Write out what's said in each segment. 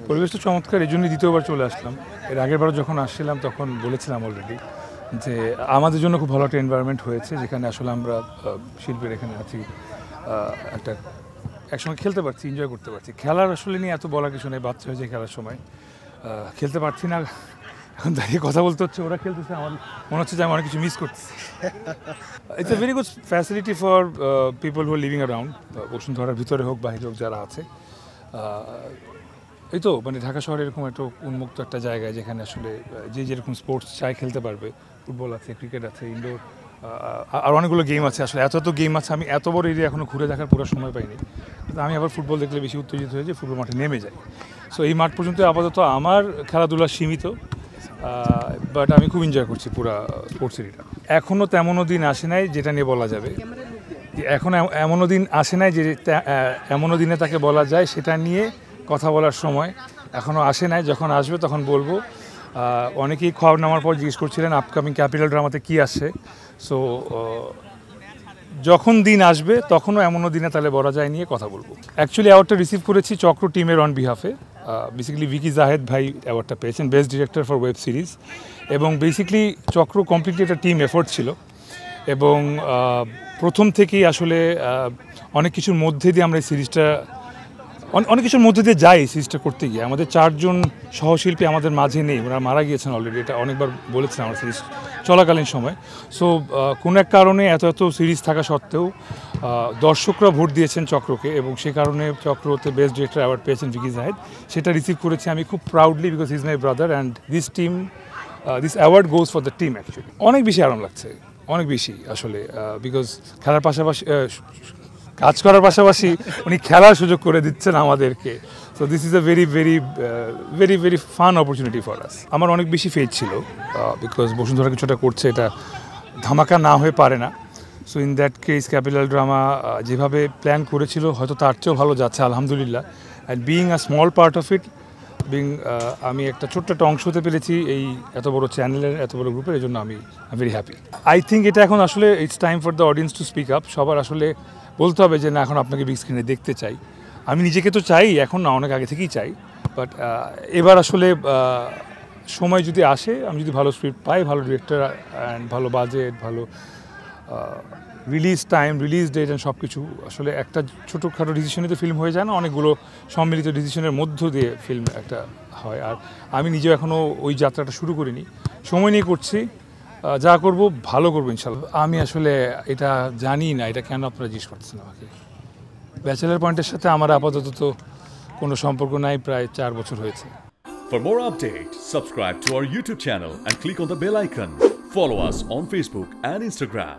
পরিবেশটা চমৎকার, এই জন্যই দ্বিতীয়বার চলে আসলাম। এর আগেরবার যখন আসছিলাম তখন বলেছিলাম অলরেডি যে আমাদের জন্য খুব ভালো একটা এনভায়রনমেন্ট হয়েছে, যেখানে আসলে আমরা শিল্পীর এখানে আছি, একটা একসঙ্গে খেলতে পারছি, এনজয় করতে পারছি। খেলার আসলে নিয়ে এত বলার কিছু নেই, বাচ্চা হয়েছে খেলার সময় খেলতে পারছি না, এখন দাঁড়িয়ে কথা বলতে হচ্ছে, ওরা খেলতেছে, আমার মনে হচ্ছে যে আমি অনেক কিছু মিস করতেছি। It's a very good facility for people who are living around, বসুন্ধরার ভিতরে হোক বাইরে হোক যারা আছে। এই তো মানে ঢাকা শহরে এরকম একটা উন্মুক্ত একটা জায়গায় যেখানে আসলে যে যেরকম স্পোর্টস চাই খেলতে পারবে। ফুটবল আছে, ক্রিকেট আছে, ইনডোর আর অনেকগুলো গেম আছে। আসলে এত গেম আছে, আমি এত বড় এরিয়া এখনও ঘুরে দেখার পুরো সময় পাইনি। আমি আবার ফুটবল দেখলে বেশি উত্তেজিত হয়ে যে ফুটবল মাঠে নেমে যাই। সো এই মাঠ পর্যন্ত আপাতত আমার খেলাধুলা সীমিত, বাট আমি খুব এনজয় করছি পুরো স্পোর্টস এরিয়াটা। এখনও তেমনও দিন আসে নাই যেটা নিয়ে বলা যাবে, এখন এমনও দিন আসে নাই যে এমনও দিনে তাকে বলা যায় সেটা নিয়ে কথা বলার সময় এখনও আসে নাই। যখন আসবে তখন বলবো। অনেকেই খাওয়ার নামার পর জিজ্ঞেস করছিলেন আপকামিং ক্যাপিটাল ড্রামাতে কী আসছে। সো যখন দিন আসবে তখনও এমনও দিনে তাহলে বলা যায় নিয়ে কথা বলবো। অ্যাকচুয়ালি অ্যাওয়ার্ডটা রিসিভ করেছি চক্র টিমের অন বিহাফে। বেসিক্যালি ভিকি জাহেদ ভাই অ্যাওয়ার্ডটা পেয়েছেন best director for web series, এবং বেসিক্যালি চক্র কমপ্লিটলি একটা টিম এফোর্ট ছিল, এবং প্রথম থেকেই আসলে অনেক কিছুর মধ্যে দিয়ে আমরা এই সিরিজটা অনেক কিছুর মধ্যে দিয়ে যাই সিরিজটা করতে গিয়ে। আমাদের 4 জন সহশিল্পী আমাদের মাঝে নেই, ওরা মারা গিয়েছেন অলরেডি, এটা অনেকবার বলেছেন আমার সিরিজ চলাকালীন সময়। সো কোনো এক কারণে এত সিরিজ থাকা সত্ত্বেও দর্শকরা ভোট দিয়েছেন চক্রকে, এবং সে কারণে চক্রতে বেস্ট ডিরেক্টর অ্যাওয়ার্ড পেয়েছেন ভিকি জাহেদ। সেটা রিসিভ করেছি আমি খুব proudly, because he is my brother and this award goes for the team. Actually অনেক বেশি আরাম লাগছে, অনেক বেশি আসলে, বিকজ খেলার পাশাপাশি কাজ করার পাশাপাশি উনি খেলার সুযোগ করে দিচ্ছেন আমাদেরকে। So this is a very very very very fun opportunity for us. আমার অনেক বেশি ফেজ ছিল, বিকজ বসুন্ধরা কিছুটা করছে, এটা ধামাকা না হয়ে পারে না। So in that case capital drama যেভাবে প্ল্যান করেছিল হয়তো তার চেয়েও ভালো যাচ্ছে আলহামদুলিল্লাহ। And being a small part of it, আমি একটা ছোট্ট একটা অংশ হতে পেরেছি এই এত বড় চ্যানেলের, এত বড় গ্রুপের, এই জন্য আমি ভেরি হ্যাপি। আই থিঙ্ক এটা এখন আসলে it's time for the audience to speak up. সবার আসলে বলতে হবে যে না, এখন আপনাকে বিগ স্ক্রিনে দেখতে চাই। আমি নিজেকে তো চাই, এখন না, অনেক আগে থেকেই চাই, বাট এবার আসলে সময় যদি আসে, আমি যদি ভালো স্ক্রিপ্ট পাই, ভালো ডিরেক্টর অ্যান্ড ভালো বাজেট, ভালো release time, release date and সব কিছু, আসলে একটা ছোটোখাটো ডিসিশনে তো ফিল্ম হয়ে যায় না, অনেকগুলো সম্মিলিত ডিসিশনের মধ্য দিয়ে ফিল্ম একটা হয়। আর আমি নিজেও এখনও ওই যাত্রাটা শুরু করিনি, সময় নিয়ে করছি, যা করব ভালো করবো ইনশাল্লাহ। আমি আসলে এটা জানি না, এটা কেন আপনারা জিজ্ঞেস করতেছেন আমাকে। ব্যাচেলার পয়েন্টের সাথে আমার আপাতত তো কোনো সম্পর্ক নাই, প্রায় 4 বছর হয়েছে। For more updates, subscribe to our YouTube channel and click on the bell icon. Follow us on Facebook and Instagram.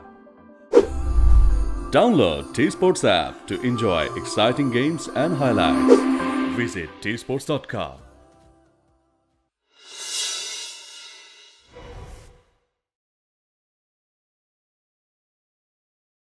Download T-Sports app to enjoy exciting games and highlights. Visit tsports.com.